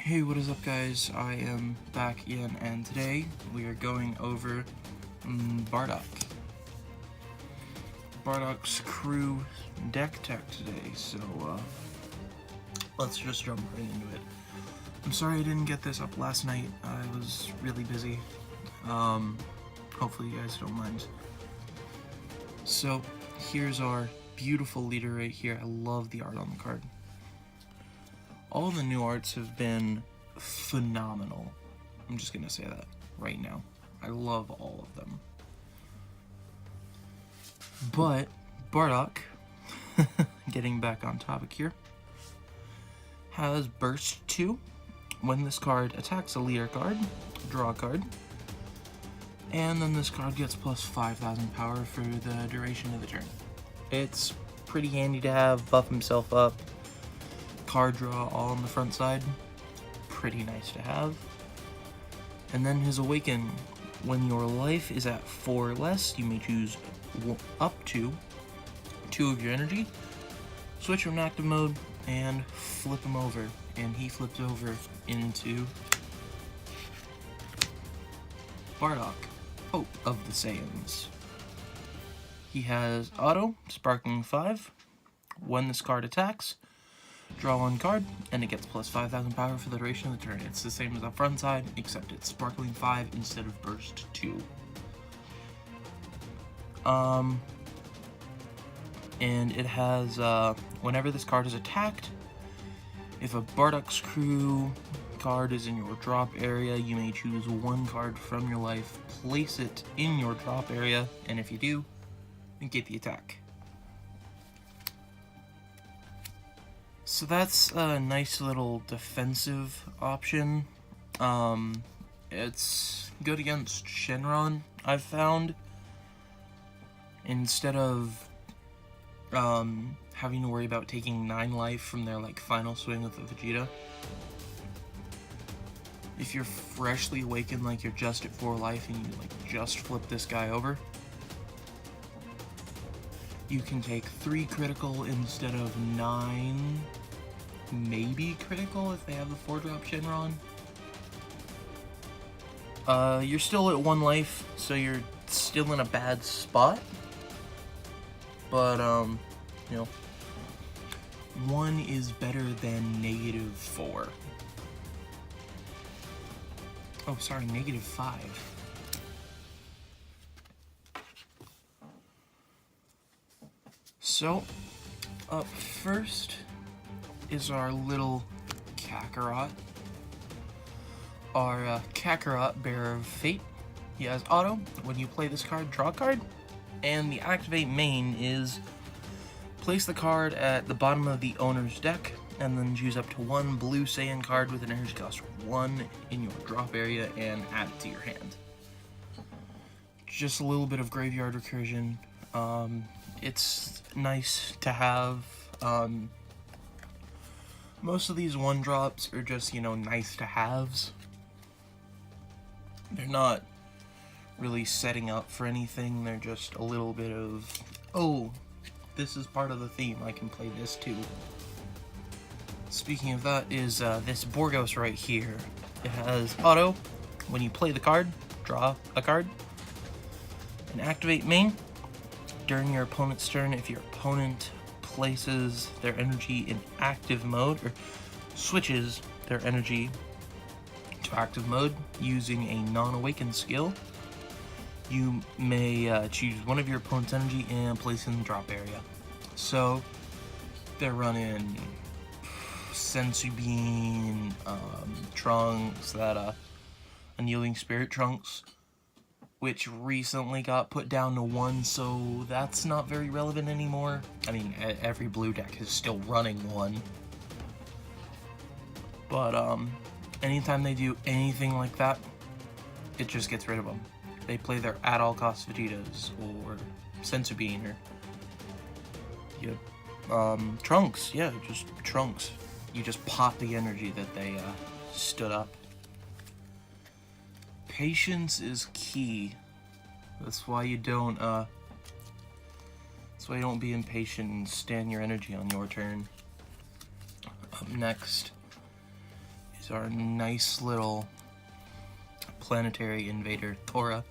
Hey, what is up guys? I am back again, and today we are going over Bardock. Bardock's crew deck tech today, so let's just jump right into it. I'm sorry I didn't get this up last night, I was really busy. Hopefully you guys don't mind. So, here's our beautiful leader right here. I love the art on the card. All the new arts have been phenomenal. I'm just gonna say that right now. I love all of them. But Bardock, getting back on topic here, has Burst 2. When this card attacks a leader card, draw a card. And then this card gets plus 5,000 power for the duration of the turn. It's pretty handy to have, buff himself up. Card draw all on the front side, pretty nice to have. And then his Awaken, when your life is at 4 or less, you may choose up to 2 of your energy, switch from active mode, and flip him over. And he flipped over into Bardock, Hope of the Saiyans. He has Auto, Sparkling 5. When this card attacks, draw 1 card, and it gets plus 5,000 power for the duration of the turn. It's the same as the front side, except it's Sparkling 5 instead of Burst 2. And it has, whenever this card is attacked, if a Bardock's crew card is in your drop area, you may choose 1 card from your life, place it in your drop area, and if you do, get the attack. So that's a nice little defensive option. It's good against Shenron, I've found. Instead of having to worry about taking 9 life from their final swing with the Vegeta. If you're freshly awakened, you're just at 4 life and you just flip this guy over, you can take 3 critical instead of 9, maybe critical if they have the 4-drop Shenron. You're still at 1 life, so you're still in a bad spot. But, you know, 1 is better than -4. Oh, sorry, -5. So, up first is our little Kakarot. Our Kakarot, Bearer of Fate. He has Auto. When you play this card, draw a card. And the activate main is place the card at the bottom of the owner's deck, and then choose up to 1 blue Saiyan card with an energy cost 1 in your drop area and add it to your hand. Just a little bit of graveyard recursion. It's nice to have. Most of these 1-drops are just, nice to haves. They're not really setting up for anything, they're just a little bit of, oh, this is part of the theme, I can play this too. Speaking of that is this Borgos right here. It has Auto. When you play the card, draw a card. And activate main. During your opponent's turn, if your opponent places their energy in active mode, or switches their energy to active mode using a non-awakened skill, you may choose 1 of your opponent's energy and place it in the drop area. So they're running senzu bean, Trunks, that Unyielding Spirit Trunks, which recently got put down to 1, so that's not very relevant anymore. I mean, every blue deck is still running 1. But, anytime they do anything like that, it just gets rid of them. They play their at-all-cost Vegetas, or senzu bean, or Trunks, yeah, just Trunks. You just pop the energy that they stood up. Patience is key. That's why you don't be impatient and stand your energy on your turn. Up next He's our nice little planetary invader, Tora.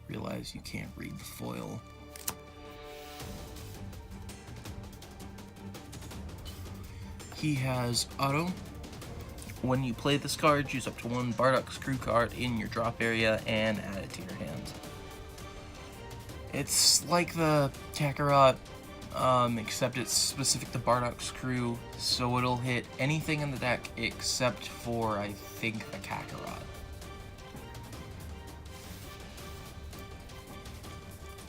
Realize you can't read the foil. He has auto. When you play this card, choose up to one Bardock screw card in your drop area and add it to your hand. It's like the Kakarot, except it's specific to Bardock screw, so it'll hit anything in the deck except for, I think, the Kakarot.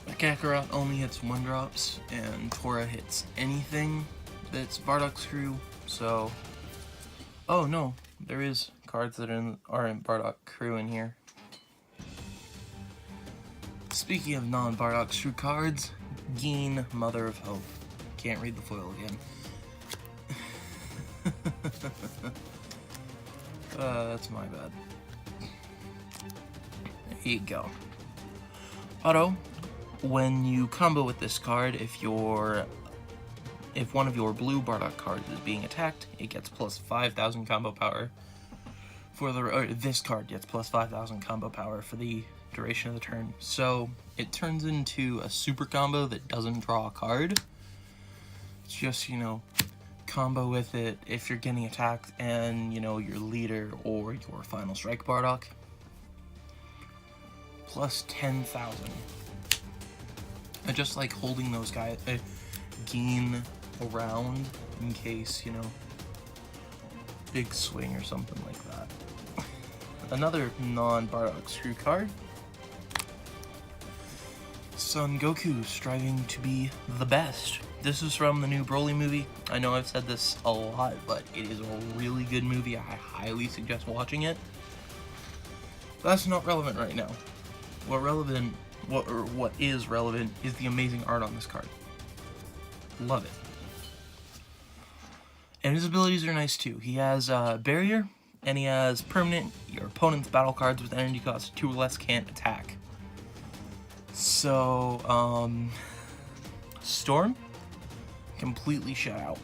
The Kakarot only hits 1-drops, and Tora hits anything that's Bardock screw, so... Oh no, there is cards that aren't Bardock crew in here. Speaking of non-Bardock screw cards, Gine, Mother of Hope. Can't read the foil again. That's my bad. There you go. Auto, when you combo with this card, if one of your blue Bardock cards is being attacked, it gets plus 5,000 combo power this card gets plus 5,000 combo power for the duration of the turn. So it turns into a super combo that doesn't draw a card. It's just, you know, combo with it if you're getting attacked and, you know, your leader or your final strike Bardock. Plus 10,000. I just like holding those guys, Gine around in case, you know, big swing or something like that. Another non-Bardock screw card. Son Goku, striving to be the best. This is from the new Broly movie. I know I've said this a lot, but it is a really good movie. I highly suggest watching it. But that's not relevant right now. What is relevant is the amazing art on this card. Love it. And his abilities are nice too. He has barrier, and he has permanent. Your opponent's battle cards with energy cost 2 or less can't attack. So, Storm, completely shut out.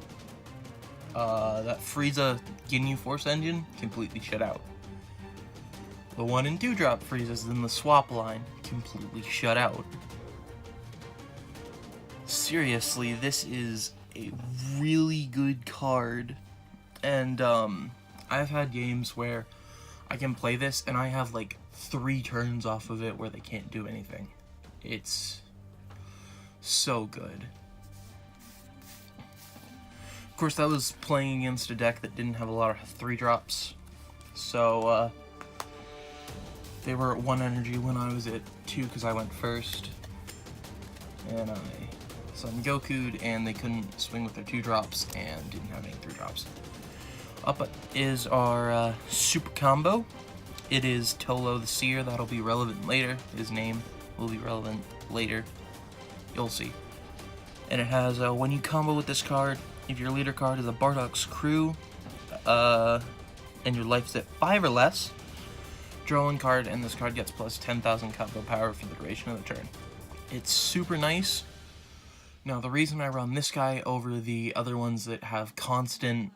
That Frieza Ginyu Force Engine, completely shut out. The 1 and 2 drop Friezas in the swap line, completely shut out. Seriously, this is a really good card, and I've had games where I can play this and I have like 3 turns off of it where they can't do anything. It's so good. Of course, that was playing against a deck that didn't have a lot of 3-drops, so they were at 1 energy when I was at 2 because I went first, and I Son Goku'd, and they couldn't swing with their 2-drops and didn't have any 3-drops. Up is our super combo. It is Toolo the Seer. That'll be relevant later. His name will be relevant later. You'll see. And it has, when you combo with this card, if your leader card is a Bardock's crew, and your life's at 5 or less, draw 1 card, and this card gets plus 10,000 combo power for the duration of the turn. It's super nice. Now, the reason I run this guy over the other ones that have constant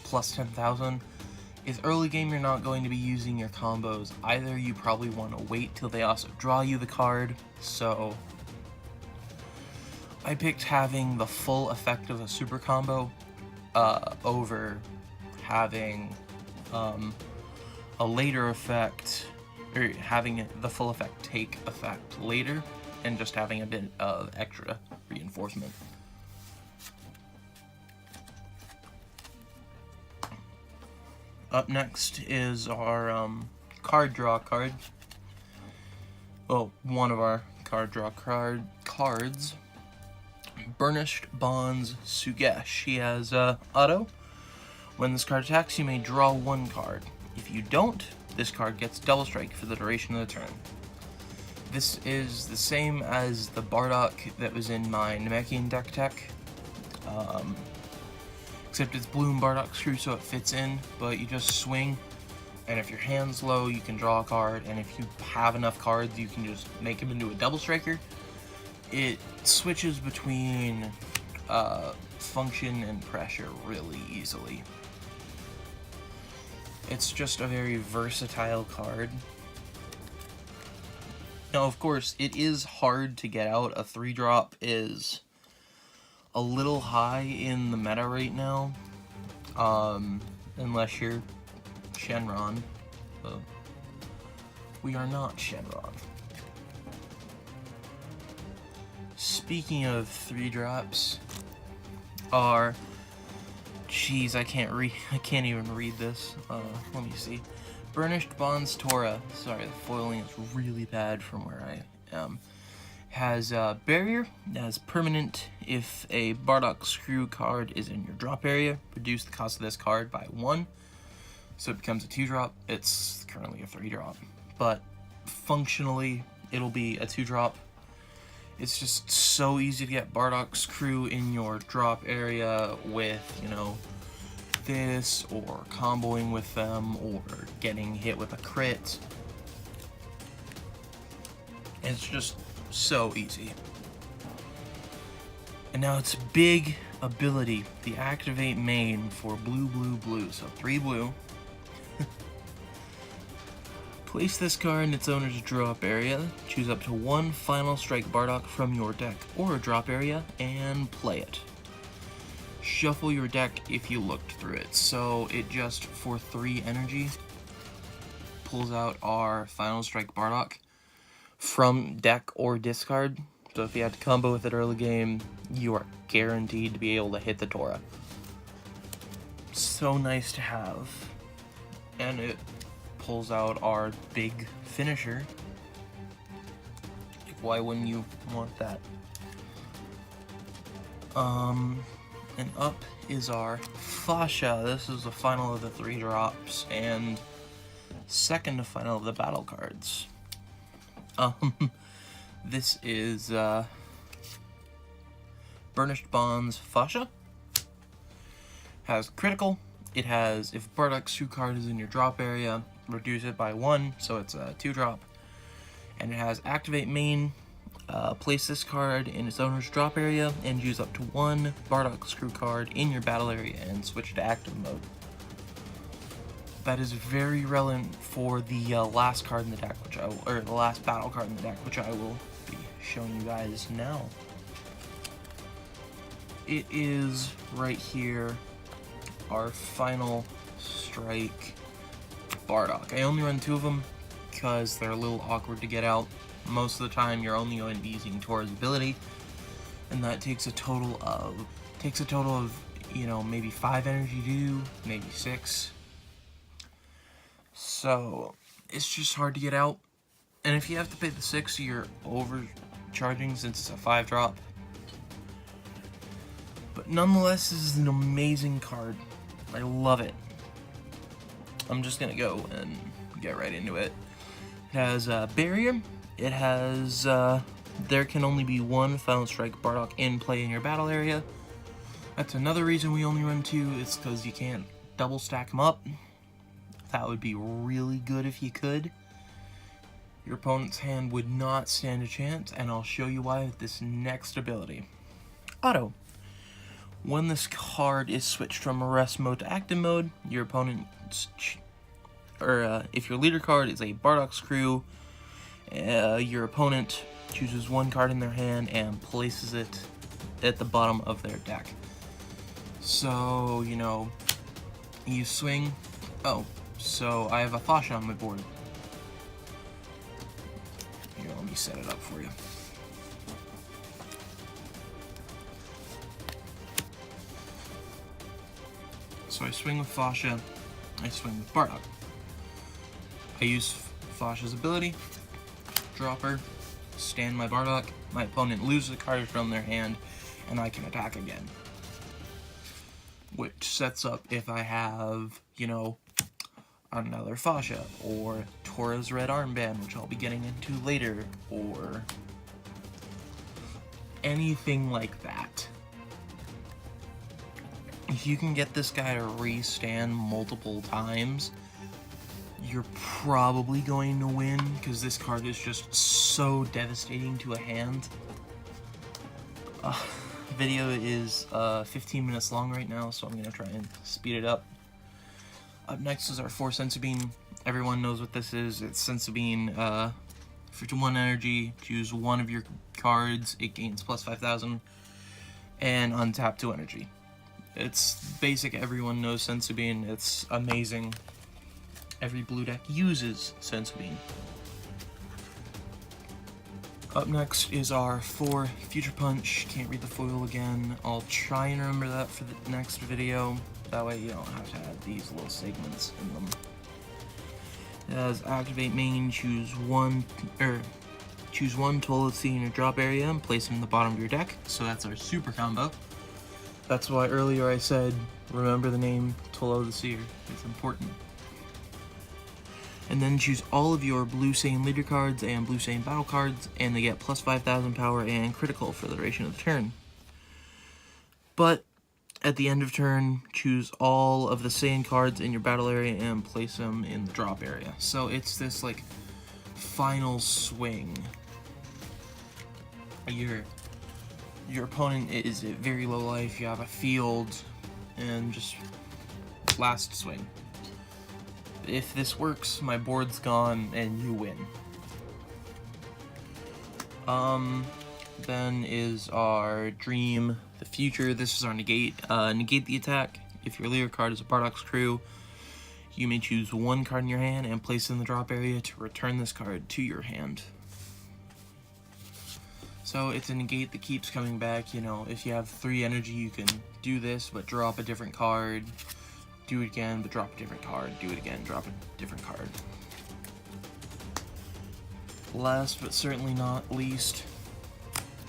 plus 10,000 is early game you're not going to be using your combos. Either you probably want to wait till they also draw you the card, so I picked having the full effect of a super combo over having a later effect, or having the full effect take effect later, and just having a bit of extra reinforcement. Up next is our card draw card. Well, one of our card draw cards. Burnished Bonds Shugesh. He has auto. When this card attacks, you may draw 1 card. If you don't, this card gets double strike for the duration of the turn. This is the same as the Bardock that was in my Namekian deck tech. Except it's blue and Bardock screw, so it fits in, but you just swing, and if your hand's low, you can draw a card, and if you have enough cards, you can just make him into a double striker. It switches between function and pressure really easily. It's just a very versatile card. Now, of course, it is hard to get out. A 3-drop is a little high in the meta right now. Unless you're Shenron. But we are not Shenron. Speaking of 3-drops, are... Jeez, I can't even read this. Let me see. Burnished Bonds Tora. Sorry, the foiling is really bad from where I am. Has barrier. Has permanent. If a Bardock screw card is in your drop area, reduce the cost of this card by 1. So it becomes a 2-drop. It's currently a 3-drop. But functionally, it'll be a 2-drop. It's just so easy to get Bardock's crew in your drop area with, you know, this, or comboing with them, or getting hit with a crit. It's just so easy. And now its big ability, the activate main for blue, blue, blue. So 3 blue. Place this card in its owner's drop area, choose up to 1 Final Strike Bardock from your deck or drop area, and play it. Shuffle your deck if you looked through it. So it just, for 3 energy, pulls out our Final Strike Bardock from deck or discard. So if you had to combo with it early game, you are guaranteed to be able to hit the Tora. So nice to have. And it pulls out our big finisher. Why wouldn't you want that? And up is our Fasha. This is the final of the 3-drops and second to final of the battle cards. This is Burnished Bonds Fasha. Has critical. It has, if Bardock's shoe card is in your drop area, reduce it by 1, so it's a 2-drop. And it has activate main, place this card in its owner's drop area, and use up to 1 Bardock screw card in your battle area and switch to active mode. That is very relevant for the last card in the deck, which or the last battle card in the deck, which I will be showing you guys now. It is right here, our Final Strike Bardock. I only run 2 of them because they're a little awkward to get out. Most of the time you're only going to be using Tora's ability, and that takes a total of, you know, maybe 5 energy to do, maybe 6. So it's just hard to get out. And if you have to pay the 6, you're overcharging since it's a 5-drop. But nonetheless, this is an amazing card. I love it. I'm just gonna go and get right into it. It has barrier. It has there can only be 1 Final Strike Bardock in play in your battle area. That's another reason we only run 2. It's because you can't double stack them up. That would be really good if you could. Your opponent's hand would not stand a chance, and I'll show you why with this next ability. Auto. When this card is switched from rest mode to active mode, your opponent's, if your leader card is a Bardock screw, your opponent chooses 1 card in their hand and places it at the bottom of their deck. So, you know, you swing. Oh, so I have a Fasha on my board. Here, let me set it up for you. So I swing with Fasha, I swing with Bardock. I use Fasha's ability, drop her, stand my Bardock, my opponent loses a card from their hand, and I can attack again. Which sets up if I have, you know, another Fasha, or Tora's red armband, which I'll be getting into later, or anything like that. If you can get this guy to re-stand multiple times, you're probably going to win, because this card is just so devastating to a hand. Video is 15 minutes long right now, so I'm going to try and speed it up. Up next is our 4 senzu bean. Everyone knows what this is. It's senzu bean. For 1 energy, choose one of your cards. It gains plus 5,000, and untap 2 energy. It's basic. Everyone knows senzu bean. It's amazing. Every blue deck uses senzu bean. Up next is our 4 Future Punch. Can't read the foil again. I'll try and remember that for the next video. That way you don't have to add these little segments in them. It has activate main, choose one Toolo seer in your drop area and place him in the bottom of your deck. So that's our super combo. That's why earlier I said remember the name Toolo the Seer. It's important. And then choose all of your Blue Saiyan leader cards and Blue Saiyan battle cards, and they get plus 5,000 power and critical for the duration of the turn. But at the end of turn, choose all of the Saiyan cards in your battle area and place them in the drop area. So it's this like final swing. Your opponent is at very low life. You have a field, and just last swing. If this works, my board's gone and you win. Then is our Dream, the Future. This is our negate. Negate the attack. If your leader card is a Bardock's crew, you may choose 1 card in your hand and place it in the drop area to return this card to your hand. So it's a negate that keeps coming back. You know, if you have 3 energy, you can do this, but drop a different card. Do it again, but drop a different card. Do it again, drop a different card. Last but certainly not least,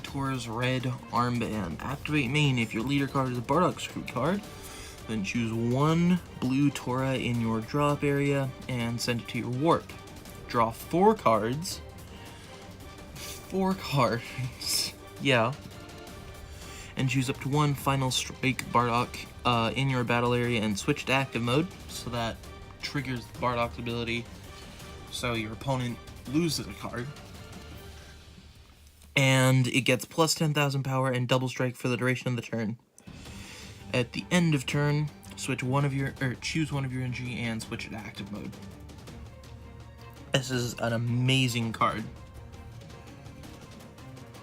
Tora's Red Armband. Activate main. If your leader card is a Bardock's crew card, then choose 1 blue Tora in your drop area and send it to your warp. Draw 4 cards. 4 cards. Yeah. And choose up to 1 Final Strike Bardock in your battle area and switch to active mode, so that triggers Bardock's ability, so your opponent loses a card. And it gets plus 10,000 power and double strike for the duration of the turn. At the end of turn, choose one of your energy and switch it to active mode. This is an amazing card.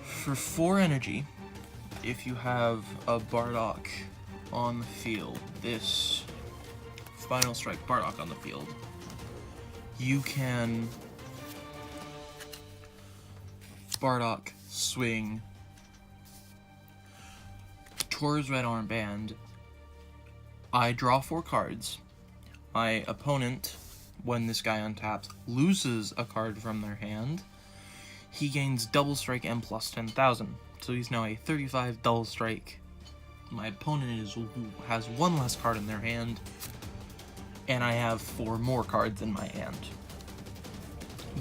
For 4 energy, if you have a Bardock on the field, this Final Strike Bardock on the field, you can Bardock swing Tora's Red Armband. I draw 4 cards. My opponent, when this guy untaps, loses a card from their hand. He gains double strike and plus 10,000. So he's now a 35 double strike. My opponent has 1 less card in their hand, and I have 4 more cards in my hand.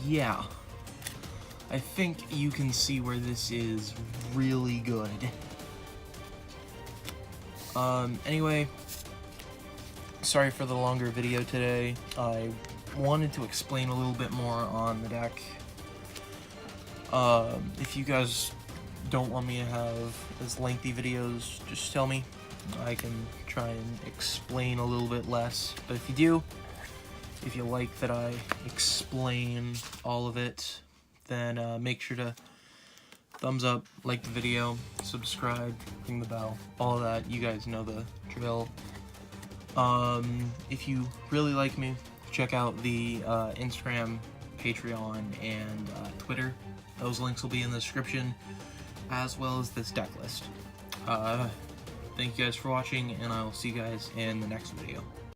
Yeah. I think you can see where this is really good. Anyway, sorry for the longer video today. I wanted to explain a little bit more on the deck. If you guys don't want me to have as lengthy videos, just tell me. I can try and explain a little bit less. But if you do, if you like that I explain all of it, then make sure to thumbs up, like the video, subscribe, ring the bell, all that. You guys know the drill. If you really like me, check out the Instagram, Patreon, and Twitter. Those links will be in the description, as well as this deck list. Thank you guys for watching, and I will see you guys in the next video.